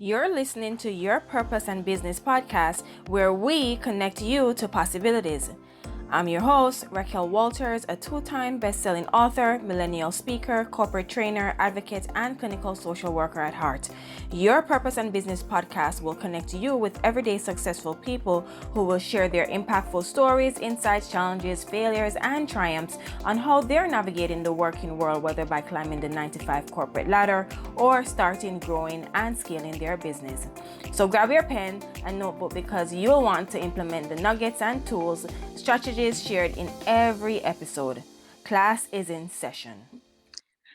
You're listening to Your Purpose and Business podcast, where we connect you to possibilities. I'm your host, Raquel Walters, a two-time best-selling author, millennial speaker, corporate trainer, advocate, and clinical social worker at heart. Your Purpose and Business podcast will connect you with everyday successful people who will share their impactful stories, insights, challenges, failures, and triumphs on how they're navigating the working world, whether by climbing the 9-to-5 corporate ladder or starting, growing, and scaling their business. So grab your pen and notebook because you'll want to implement the nuggets and tools, strategies shared in every episode. Class is in session.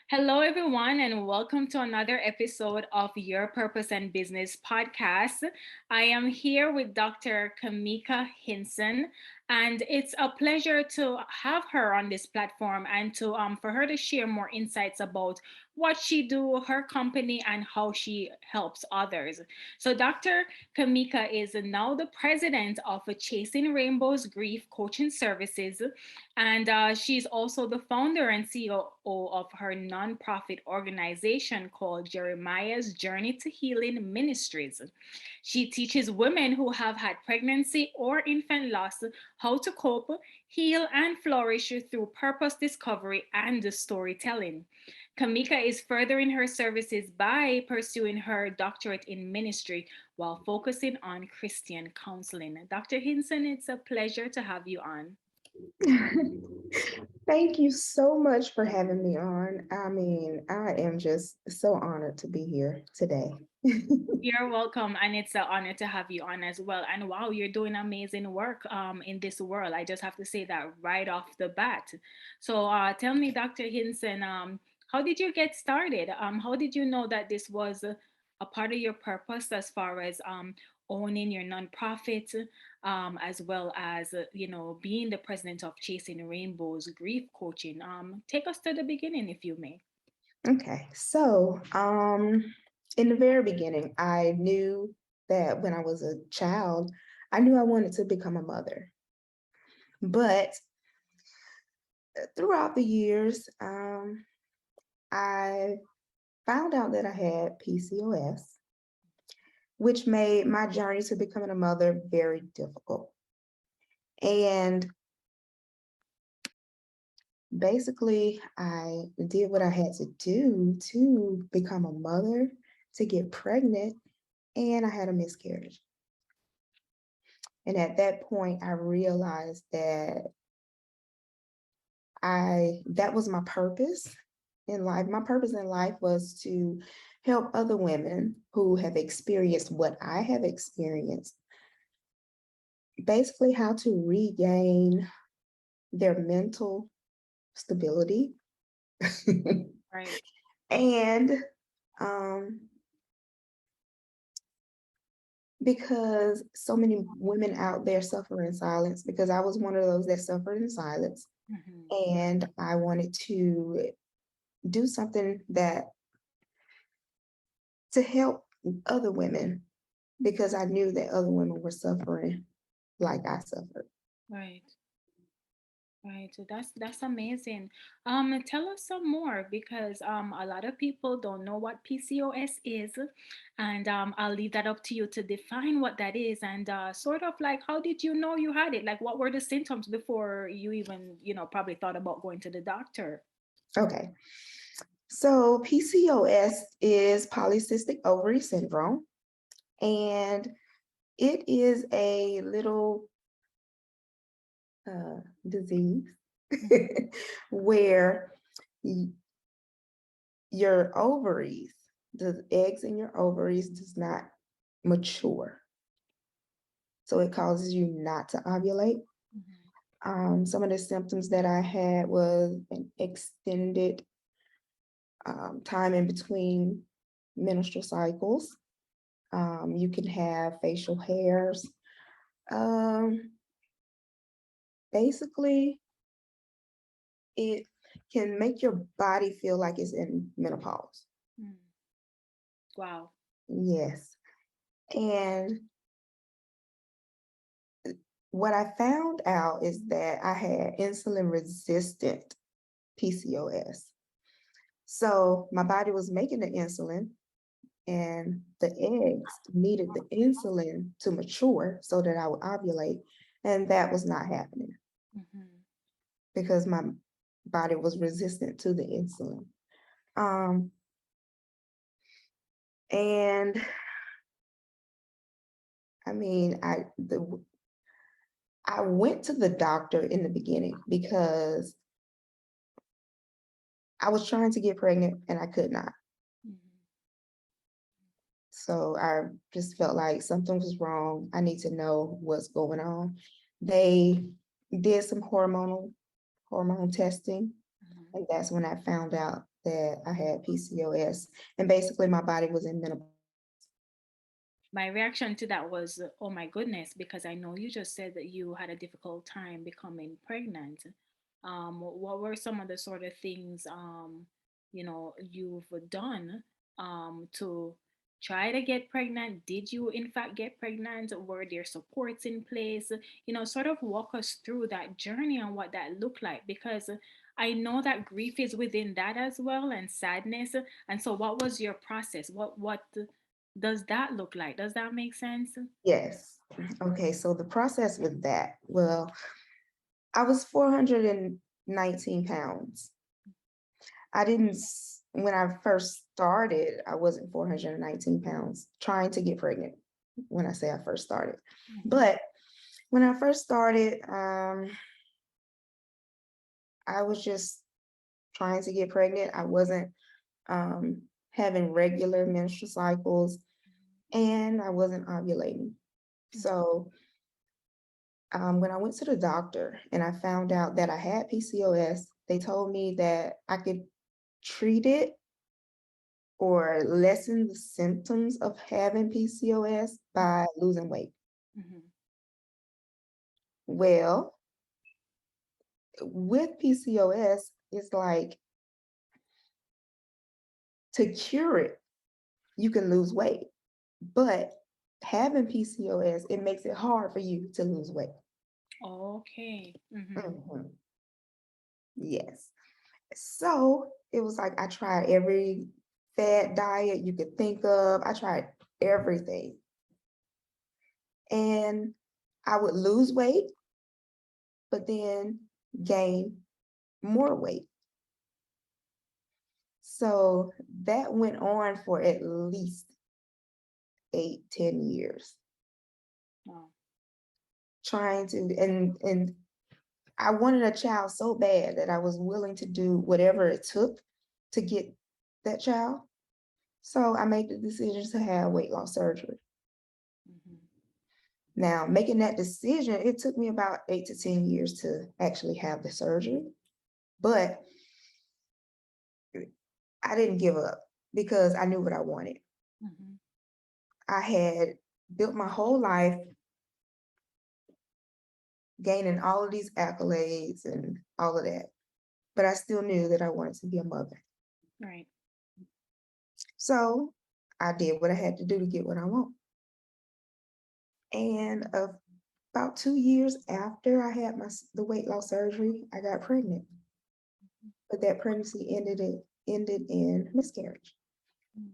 Hello, everyone, and welcome to another episode of Your Purpose and Business podcast. I am here with Dr. Kameika Hinson, and it's a pleasure to have her on this platform and to for her to share more insights about what she do, her company, and how she helps others. So, Dr. Kameika is now the president of Chasing Rainbows Grief Coaching Services, and she's also the founder and CEO of her nonprofit organization called Jeremiah's Journey to Healing Ministries. She teaches women who have had pregnancy or infant loss how to cope, heal, and flourish through purpose discovery and storytelling. Kameika is furthering her services by pursuing her doctorate in ministry while focusing on Christian counseling. Dr. Hinson, it's a pleasure to have you on. Thank you so much for having me on. I mean, I am just so honored to be here today. You're welcome, and it's an honor to have you on as well. And wow, you're doing amazing work in this world. I just have to say that right off the bat. So tell me, Dr. Hinson, how did you get started? How did you know that this was a part of your purpose as far as owning your nonprofit, as well as being the president of Chasing Rainbows Grief Coaching? Take us to the beginning, if you may. Okay, so in the very beginning, I knew that when I was a child, I knew I wanted to become a mother. But throughout the years, I found out that I had PCOS, which made my journey to becoming a mother very difficult. And basically, I did what I had to do to become a mother, to get pregnant, and I had a miscarriage. And at that point, I realized that that was my purpose in life. My purpose in life was to help other women who have experienced what I have experienced, basically how to regain their mental stability Right. and um, because so many women out there suffer in silence, because I was one of those that suffered in silence. Mhm. And I wanted to do something that to help other women because I knew that other women were suffering like I suffered. Right. Right, so that's amazing. Tell us some more because a lot of people don't know what PCOS is, and I'll leave that up to you to define what that is and sort of like how did you know you had it? Like what were the symptoms before you even probably thought about going to the doctor? Okay. So PCOS is polycystic ovary syndrome, and it is a little disease where y- your ovaries, the eggs in your ovaries does not mature. So it causes you not to ovulate. Mhm. Some of the symptoms that I had was an extended time in between menstrual cycles. You can have facial hairs. Um, Basically, it can make your body feel like it's in menopause. Mm. Wow. Yes. And what I found out is that I had insulin resistant PCOS. So my body was making the insulin, and the eggs needed the insulin to mature so that I would ovulate. And that was not happening Mhm. because my body was resistant to the insulin. Um, and I mean, I went to the doctor in the beginning because I was trying to get pregnant and I could not. Mhm. So I just felt like something was wrong. I need to know what's going on. They did some hormone testing, Mhm. and that's when I found out that I had PCOS. And basically my body was in menopause. My reaction to that was, oh my goodness, because I know you just said that you had a difficult time becoming pregnant. What were some of the sort of things, you've done to try to get pregnant? Did you in fact get pregnant? Were there supports in place? Sort of walk us through that journey and what that looked like, because I know that grief is within that as well, and sadness. And so what was your process? What does that look like? Does that make sense? Yes. Okay, so the process with that, well, I was 419 pounds. I didn't, when I first started, I wasn't 419 pounds trying to get pregnant when I say I first started. Mhm. But when I first started, I was just trying to get pregnant. I wasn't um, having regular menstrual cycles and I wasn't ovulating. Mhm. So when I went to the doctor and I found out that I had PCOS, they told me that I could treat it or lessen the symptoms of having PCOS by losing weight. Mhm. Well, with PCOS, it's like to cure it, you can lose weight, but having PCOS, it makes it hard for you to lose weight. Okay. Mhm. Mhm. Yes. So it was like I tried every fad diet you could think of. I tried everything. And I would lose weight, but then gain more weight. So that went on for at least 8, 10 years, Wow. trying to, and I wanted a child so bad that I was willing to do whatever it took to get that child. So I made the decision to have weight loss surgery. Mhm. Now, making that decision, it took me about 8 to 10 years to actually have the surgery, but I didn't give up because I knew what I wanted. Mhm. I had built my whole life gaining all of these accolades and all of that, but I still knew that I wanted to be a mother. Right. So I did what I had to do to get what I want. And about 2 years after I had the weight loss surgery, I got pregnant. But that pregnancy ended in miscarriage. Mm.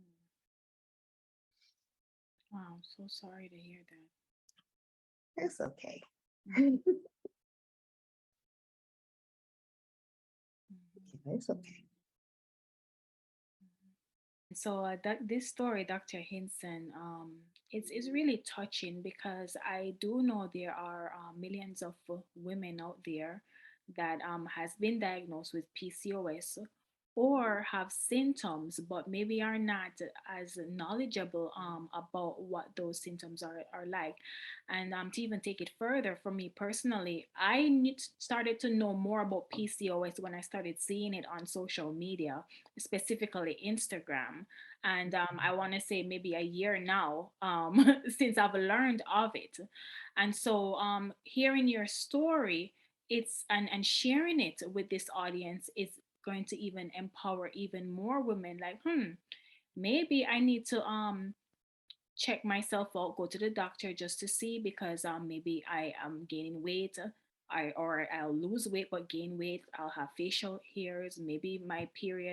Wow. So sorry to hear that. It's okay. Mhm. Mhm. It's okay. So that this story, Dr. Hinson, it's really touching, because I do know there are millions of women out there that has been diagnosed with PCOS or have symptoms, but maybe are not as knowledgeable about what those symptoms are like. And to even take it further, for me personally, started to know more about PCOS when I started seeing it on social media, specifically Instagram. And I want to say maybe a year now since I've learned of it. And so hearing your story, it's and sharing it with this audience is going to even empower even more women, like, maybe I need to check myself out, go to the doctor just to see, because maybe I am gaining weight, I'll lose weight but gain weight. I'll have facial hairs. Maybe my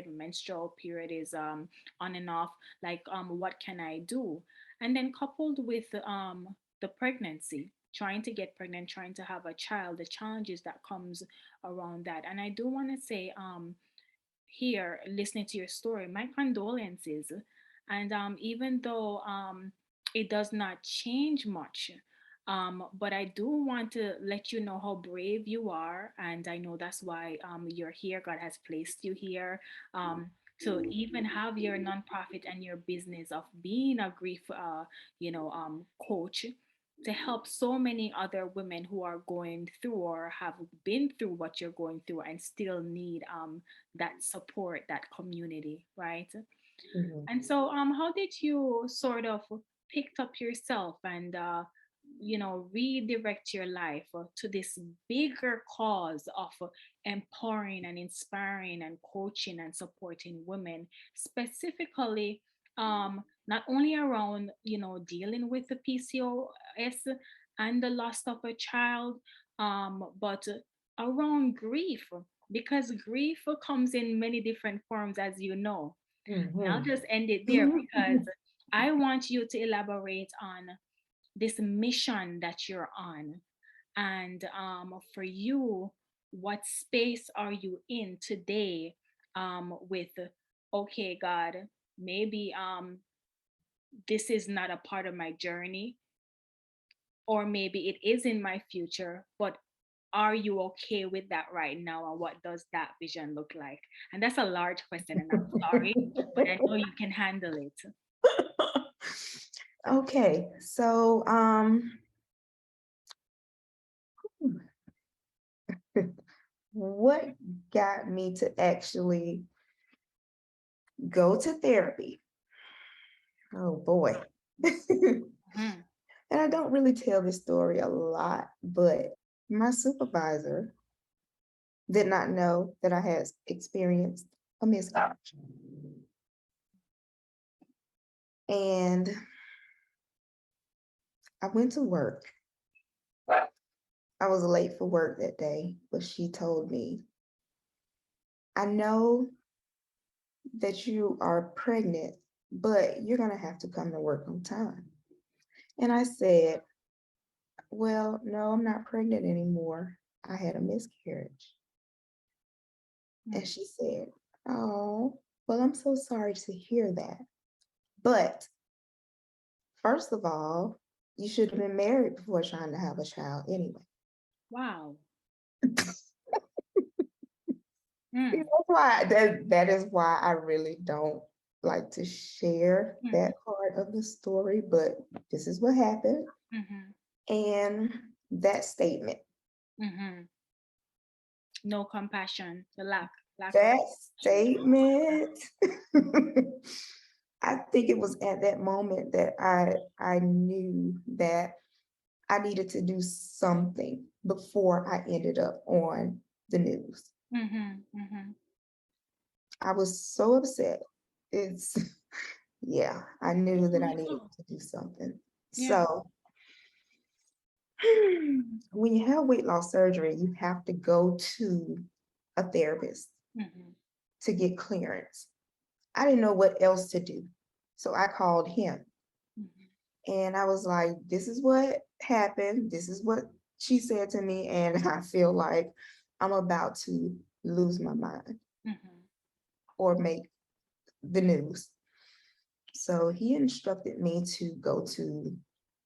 menstrual period is on and off. Like what can I do? And then coupled with the pregnancy, trying to get pregnant, trying to have a child, the challenges that comes around that. And I do want to say here, listening to your story, my condolences. And even though it does not change much, but I do want to let you know how brave you are. And I know that's why you're here. God has placed you here. To even have your nonprofit and your business of being a grief, coach, to help so many other women who are going through or have been through what you're going through and still need that support, that community, right? Mhm. And so, how did you sort of picked up yourself and, redirect your life to this bigger cause of empowering and inspiring and coaching and supporting women, specifically, not only around, dealing with the PCOS and the loss of a child, but around grief, because grief comes in many different forms, as you know. And I'll Mhm. just end it there because I want you to elaborate on this mission that you're on. And for you, what space are you in today with, okay, God, maybe this is not a part of my journey, or maybe it is in my future, but are you okay with that right now? And what does that vision look like? And that's a large question, and I'm sorry, but I know you can handle it. Okay, so what got me to actually go to therapy? Oh boy. Mhm. And I don't really tell this story a lot, but my supervisor did not know that I had experienced a miscarriage. And I went to work. I was late for work that day, but she told me, I know that you are pregnant, but you're going to have to come to work on time. And I said, well, no, I'm not pregnant anymore. I had a miscarriage. And Mm. she said, oh, well, I'm so sorry to hear that. But first of all, you should have been married before trying to have a child anyway. Wow. You Mm. know why that is why I really don't like to share Mhm. that part of the story, but this is what happened. Mhm. And that statement, Mhm. No compassion, the lack of that compassion. statement, I think it was at that moment that I knew that I needed to do something before I ended up on the news. Mhm. Mhm. I was so upset. It's yeah, I knew that I needed Wow. to do something. Yeah. So when you have weight loss surgery, you have to go to a therapist Mhm. to get clearance. I didn't know what else to do. So I called him Mhm. and I was like, this is what happened. This is what she said to me. And I feel like I'm about to lose my mind Mhm. or make the news. So he instructed me to go to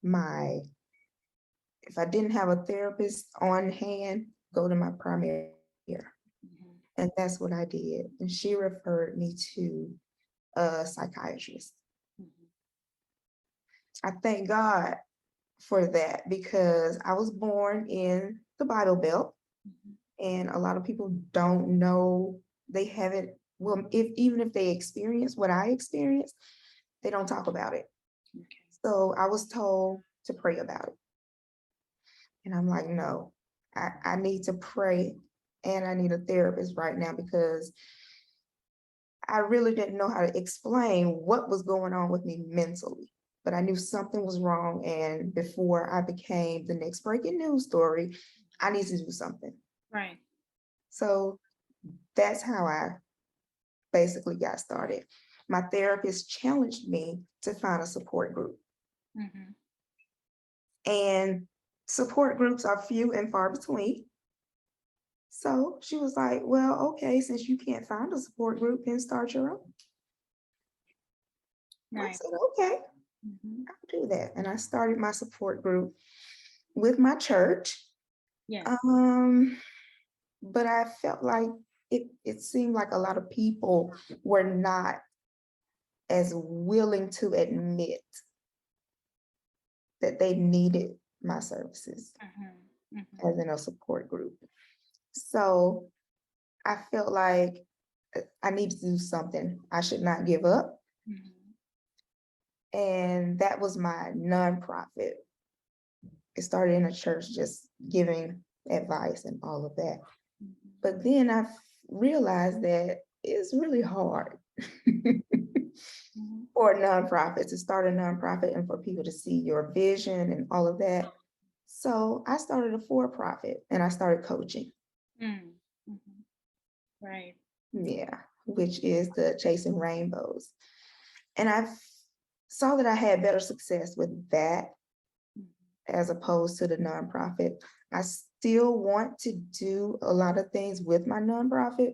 my, if I didn't have a therapist on hand, go to my primary care. Mhm. And that's what I did. And she referred me to a psychiatrist. Mhm. I thank God for that because I was born in the Bible Belt, Mhm. and a lot of people don't know, they haven't, well, if even if they experience what I experienced, they don't talk about it. Okay. So I was told to pray about it. And I'm like, no, I need to pray and I need a therapist right now because I really didn't know how to explain what was going on with me mentally. But I knew something was wrong. And before I became the next breaking news story, I need to do something. Right. So that's how I basically got started. My therapist challenged me to find a support group. Mm-hmm. And support groups are few and far between. So she was like, well, okay, since you can't find a support group, then start your own. I Right. said, okay, Mm-hmm. I'll do that. And I started my support group with my church. Yes. Um, but I felt like it seemed like a lot of people were not as willing to admit that they needed my services Mm-hmm. Mm-hmm. as in a support group. So I felt like I need to do something. I should not give up. Mm-hmm. And that was my nonprofit. It started in a church, just giving advice and all of that. But then I realized that it's really hard Mm-hmm. for a nonprofit to start a nonprofit and for people to see your vision and all of that. So I started a for-profit and I started coaching. Mm-hmm. Right. Yeah, which is the Chasing Rainbows. And I saw that I had better success with that as opposed to the nonprofit. I still want to do a lot of things with my nonprofit,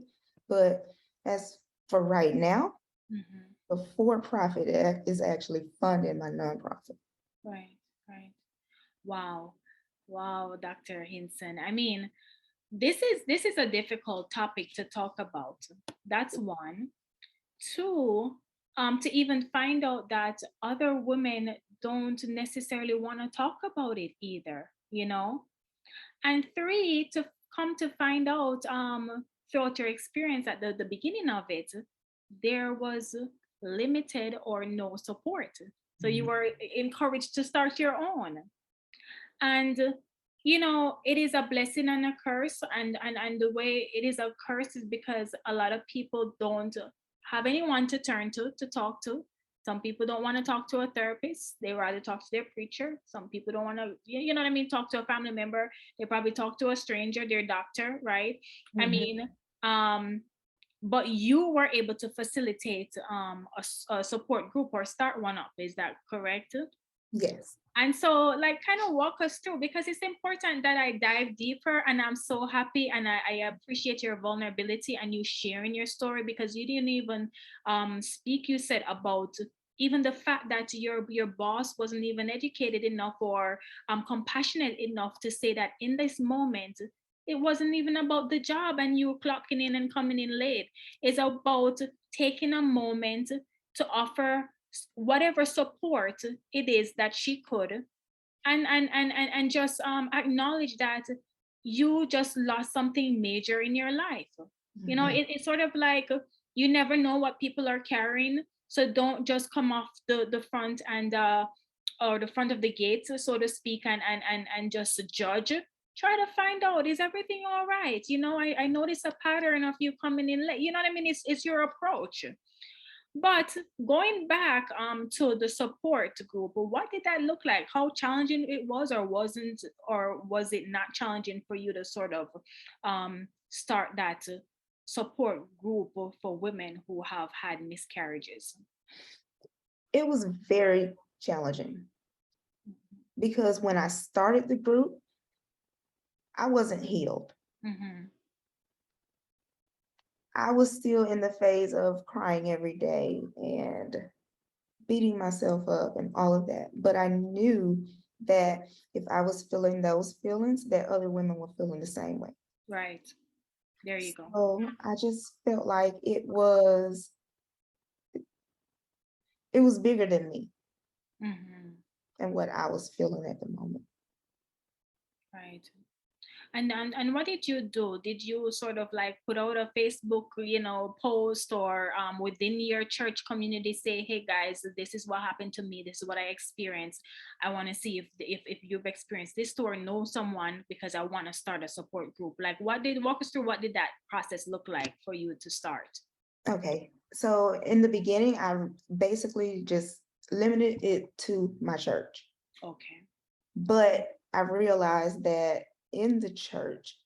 but as for right now, Mm-hmm. the for-profit is actually funding my nonprofit. Right. Right. Wow. Wow, Dr. Hinson. I mean, this is a difficult topic to talk about. That's one. Two, to even find out that other women don't necessarily want to talk about it either, you know? And three, to come to find out throughout your experience at the beginning of it, there was limited or no support. So you were encouraged to start your own. And it is a blessing and a curse, and the way it is a curse is because a lot of people don't have anyone to turn to talk to. Some people don't want to talk to a therapist, they rather talk to their preacher. Some people don't want to, you know what I mean, talk to a family member. They probably talk to a stranger, their doctor, right? I Mhm. mean, but you were able to facilitate a support group or start one up, is that correct? Yes. And so, like, kind of walk us through, because it's important that I dive deeper. And I'm so happy and I appreciate your vulnerability and you sharing your story, because you didn't even speak, you said, about even the fact that your boss wasn't even educated enough or compassionate enough to say that in this moment it wasn't even about the job and you clocking in and coming in late. It's about taking a moment to offer whatever support it is that she could, and just acknowledge that you just lost something major in your life. Mhm. It's sort of like, you never know what people are carrying, so don't just come off the front and or the front of the gate, so to speak, and just judge. Try to find out, is everything all right? I notice a pattern of you coming in late. You know what I mean? It's your approach. But going back to the support group, what did that look like? How challenging it was, or wasn't, or was it not challenging for you to sort of start that support group for women who have had miscarriages? It was very challenging because when I started the group, I wasn't healed. Mm-hmm. I was still in the phase of crying every day and beating myself up and all of that. But I knew that if I was feeling those feelings, that other women were feeling the same way. Right. There you go. So I just felt like it was bigger than me Mm-hmm. and what I was feeling at the moment. Right. And what did you do? Did you sort of like put out a Facebook, post, or within your church community say, "Hey guys, this is what happened to me. This is what I experienced. I want to see if you've experienced this too, or know someone, because I want to start a support group." Like, walk us through, what did that process look like for you to start? Okay. So in the beginning, I basically just limited it to my church. Okay. But I realized that in the church,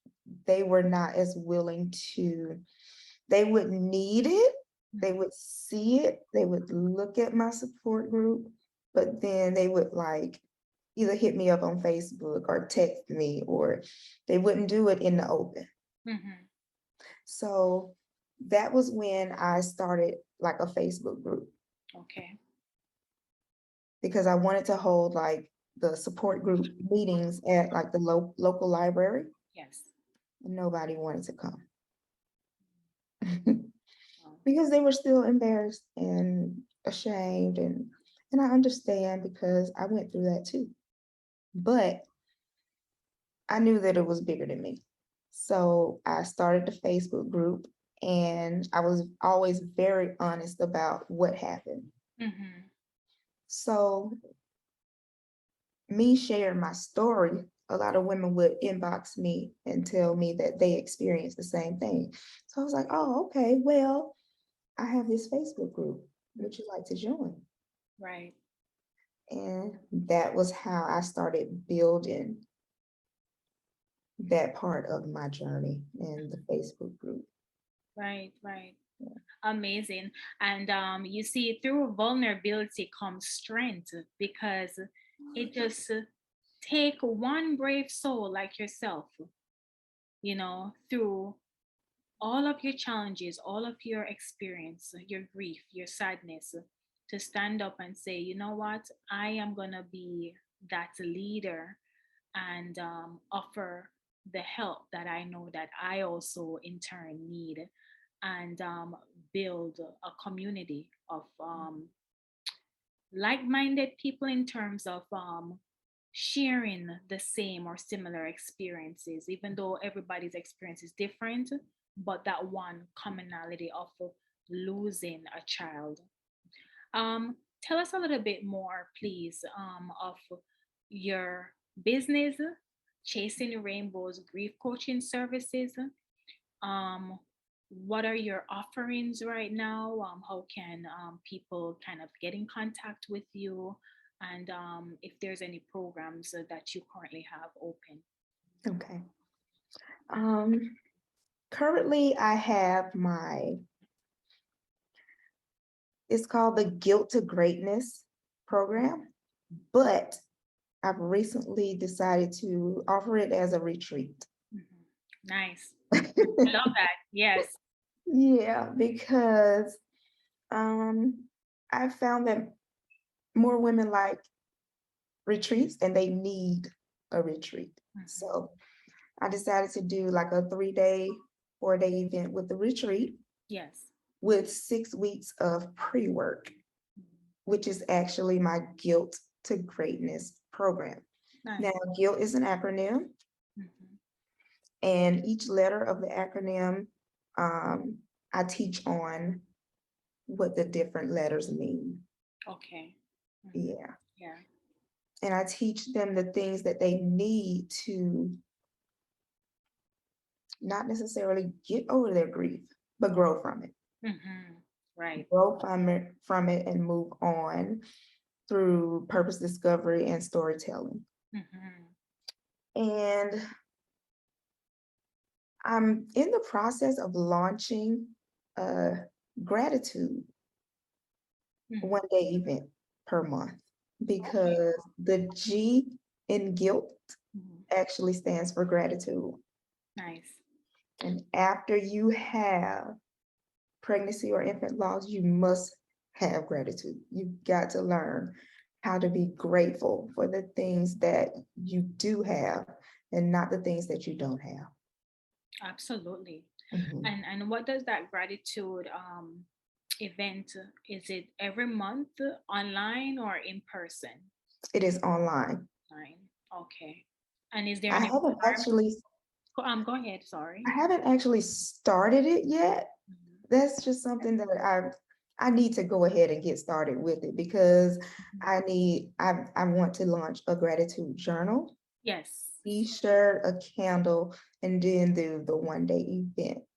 they were not as willing to, they would need it, they would see it, they would look at my support group, but then they would like either hit me up on Facebook or text me, or they wouldn't do it in the open. Mm-hmm. So that was when I started like a Facebook group, Okay. because I wanted to hold like the support group meetings at like the local library, Yes. and nobody wanted to come. Oh, Because they were still embarrassed and ashamed, and I understand because I went through that too. But I knew that it was bigger than me. So I started the Facebook group, and I was always very honest about what happened. mm-hmm. So me sharing my story, a lot of women would inbox me and tell me that they experienced the same thing. So I was like, oh, okay, well, I have this Facebook group. Would you like to join? Right. And that was how I started building that part of my journey in the Facebook group. Right. Right. Amazing. And you see, through vulnerability comes strength, because it just take one brave soul like yourself, through all of your challenges, all of your experience, your grief, your sadness, to stand up and say, you know what, I am going to be that leader, and offer the help that I know that I also in turn need, and build a community of like minded people in terms of sharing the same or similar experiences, even though everybody's experience is different, but that one commonality of losing a child. Tell us a little bit more, please, of your business, Chasing Rainbows Grief Coaching Services. Um, what are your offerings right now? How can people kind of get in contact with you? And if there's any programs that you currently have open. Okay. Um, Currently I have it's called the Guilt to Greatness program, but I've recently decided to offer it as a retreat. Mhm. Nice. I love that. Yes. Yeah, because um, I found that more women like retreats and they need a retreat. Mhm. So I decided to do like a 3-day, 4-day event with the retreat Yes. with 6 weeks of pre-work, Mhm. which is actually my Guilt to Greatness program. Nice. Now, guilt is an acronym, Mhm. and each letter of the acronym, um, I teach on what the different letters mean. Okay. Mhm. Yeah. Yeah. And I teach them the things that they need to not necessarily get over their grief, but grow from it. Mhm. Right. Grow from it and move on through purpose discovery and storytelling. Mhm. And I'm in the process of launching a gratitude Mhm. 1-day event per month, Okay. because the G in guilt Mhm. actually stands for gratitude. Nice. And after you have pregnancy or infant loss, you must have gratitude. You've got to learn how to be grateful for the things that you do have and not the things that you don't have. Absolutely. Mhm. And what does that gratitude event, is it every month, online or in person? It is online. Online. Okay. And is there I any haven't requirement? actually Go ahead, sorry. I haven't actually started it yet. Mhm. That's just something that I need to go ahead and get started with it, because Mhm. I want to launch a gratitude journal, Yes. t-shirt, a candle, and then do the 1-day event.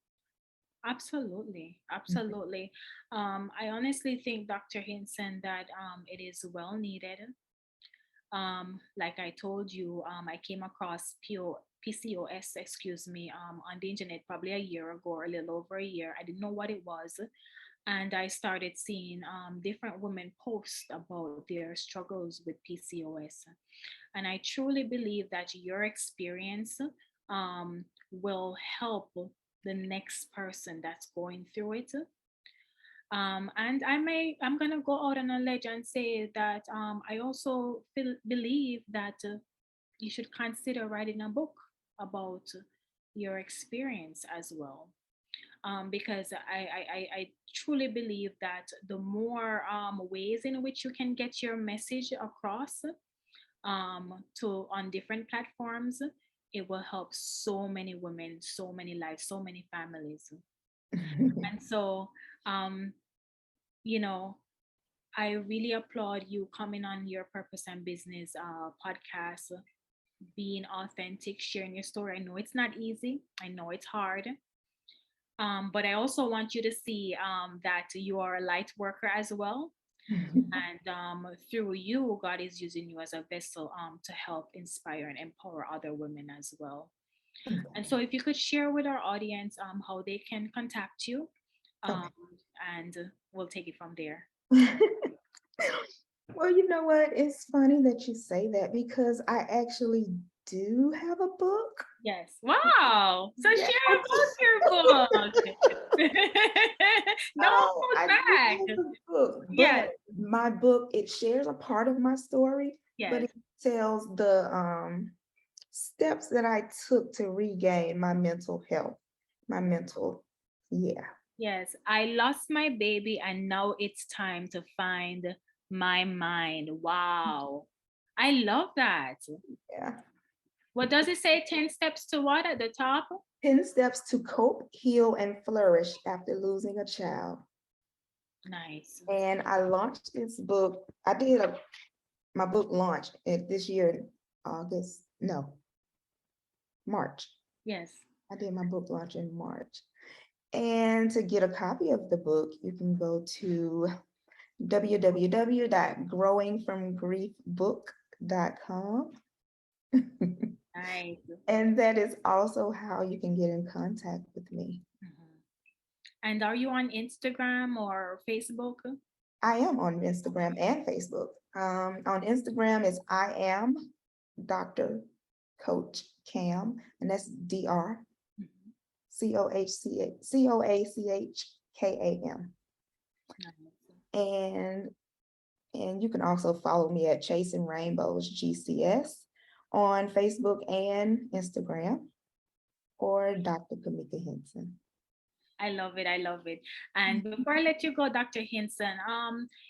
Absolutely, Mhm. absolutely. I honestly think, Dr. Hinson, that it is well needed. Like I told you, I came across PCOS, excuse me, on the internet probably a year ago or a little over a year. I didn't know what it was. And I started seeing different women post about their struggles with PCOS. And I truly believe that your experience will help the next person that's going through it. And I'm gonna go out on a ledge and say that I also believe that you should consider writing a book about your experience as well. Because I truly believe that the more ways in which you can get your message across to on different platforms, it will help so many women, so many lives, so many families. And so, um, you know, I really applaud you coming on your Purpose and Business podcast, being authentic, sharing your story. I know it's not easy. I know it's hard. But I also want you to see that you are a light worker as well. And through you, God is using you as a vessel to help inspire and empower other women as well. And so, if you could share with our audience how they can contact you, um, Okay. and we'll take it from there. Well, you know what? It's funny that you say that because I actually do have a book. Yes. Wow. So Yeah. share about your book. Don't Oh, hold I do back. have a book, Yes. but my book, it shares a part of my story, but Yes. it tells the steps that I took to regain my mental health, my mental, yeah. Yes. I lost my baby and now it's time to find my mind. Wow. I love that. Yeah. What does it say? 10 steps to what at the top? 10 steps to cope, heal, and flourish after losing a child. Nice. And I launched this book. I did my book launch this year in August, no, March. Yes. I did my book launch in March. And to get a copy of the book, you can go to www.growingfromgriefbook.com. Nice. And that is also how you can get in contact with me. Mhm. And are you on Instagram or Facebook? I am on Instagram and Facebook. On Instagram is I am Dr. Coach Cam, and that's Dr. Mhm. Coachkam. Nice. And and you can also follow me at Chasing Rainbows GCS on Facebook and Instagram, or Dr. Kameika Hinson. I love it. I love it. And before I let you go, Dr. Hinson,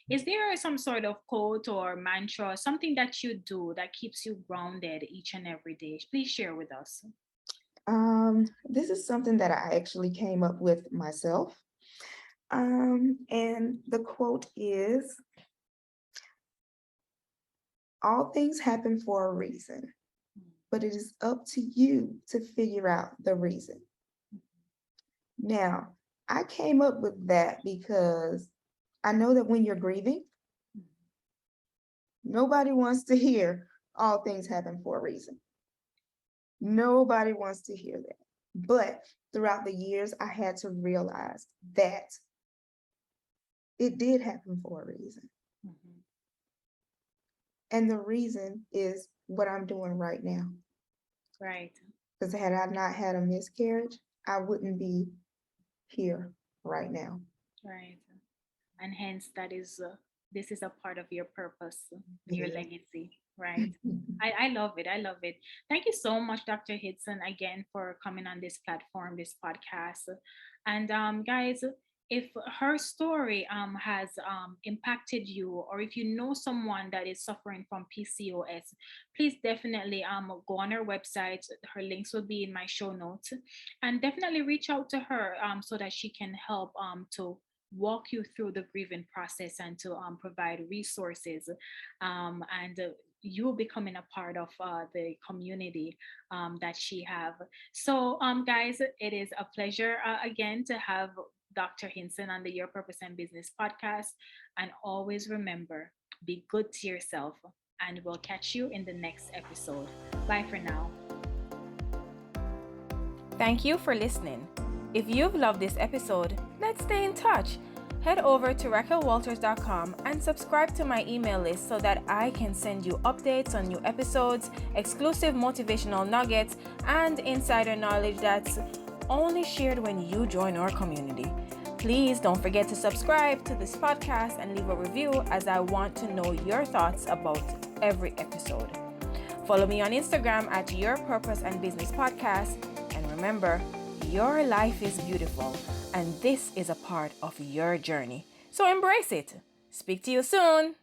is there some sort of quote or mantra, something that you do that keeps you grounded each and every day? Please share with us. This is something that I actually came up with myself. And the quote is, all things happen for a reason, but it is up to you to figure out the reason. Now, I came up with that because I know that when you're grieving, nobody wants to hear all things happen for a reason. Nobody wants to hear that. But throughout the years, I had to realize that it did happen for a reason. Mhm. And the reason is what I'm doing right now. Right. Because had I not had a miscarriage, I wouldn't be here right now. Right. And hence, this is a part of your purpose, your Yeah. legacy. Right. I love it. I love it. Thank you so much, Dr. Hidson, again for coming on this platform, this podcast. And guys, if her story has impacted you, or if you know someone that is suffering from PCOS, please definitely go on her website. Her links will be in my show notes, and definitely reach out to her so that she can help to walk you through the grieving process and to provide resources, and you becoming a part of the community that she have. So guys, it is a pleasure again to have Dr. Hinson on the Your Purpose and Business podcast. And always remember, be good to yourself, and we'll catch you in the next episode. Bye for now. Thank you for listening. If you've loved this episode, let's stay in touch. Head over to raquelwalters.com and subscribe to my email list so that I can send you updates on new episodes, exclusive motivational nuggets, and insider knowledge that's only shared when you join our community. Please don't forget to subscribe to this podcast and leave a review, as I want to know your thoughts about every episode. Follow me on Instagram at Your Purpose and Business Podcast. And remember, your life is beautiful, and this is a part of your journey. So embrace it. Speak to you soon.